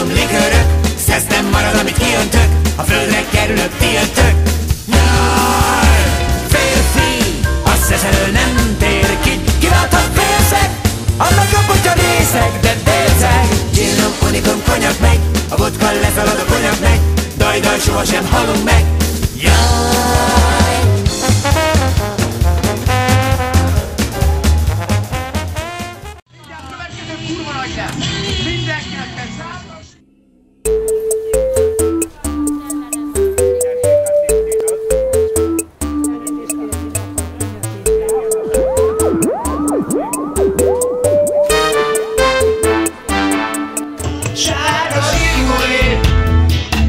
finom likőrök, szesz nem marad, amit kiöntök, a földre kerülök, ti jöttök. Jaj, férfi, a szesz elől nem tér ki, kivált a félszeg, annak a potya részeg, de délceg. Gyinom, unikum, konyak megy, a vodka leszalad, a konyak megy, daj, sohasem halunk meg. Jaj! Mindjárt következő kurva nagy lesz! Mindenkinek kell százas! Sárga zsiguli,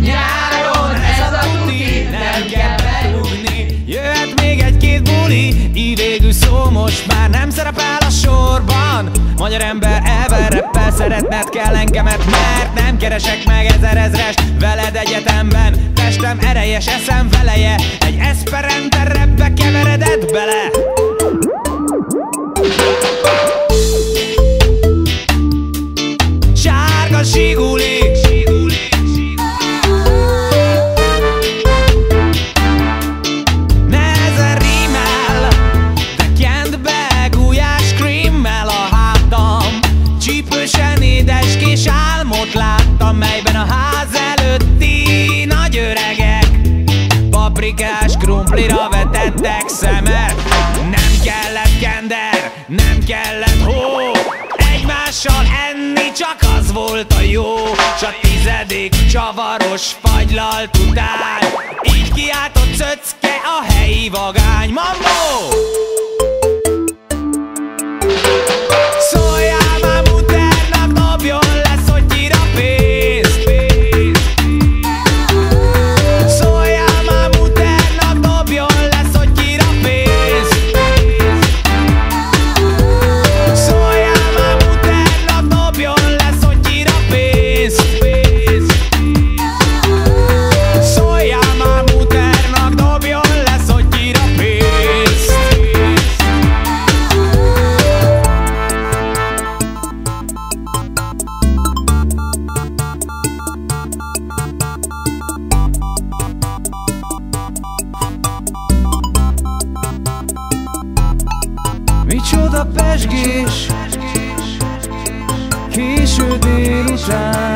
nyáron ez a tuti, nem kell berúgni. Jöhet még egy-két buli, így végül szó most már nem szerepel a sorban. Magyar ember elvel reppel, szeretned kell engemet, mert nem keresek meg ezerezrest veled egyetemben. Testem erejes, eszem veleje, egy eszperente rapbe keveredett bele. Sárga zsiguli, nehezen rímel, de kent be gulyás krémmel a hátam. Csípősen édes kis álmot láttam, melyben a ház előtti nagy öregek paprikás krumplira vetettek szemet. Nem kellett kender, nem kellett hó, egymással enni csak az volt a jó. S a 10. csavaros fagylalt után így kiáltott Cöcke a helyi vagány. Mambo! Szóljál már muternak, dobjon le szottyira pénzt. Szóljál már muternak, dobjon le szottyira pénzt. Szóljál már muternak, dobjon le szottyira pénzt. Szóljál már muternak, dobjon le szottyira pénzt. Micsoda pezsgés, késő délután.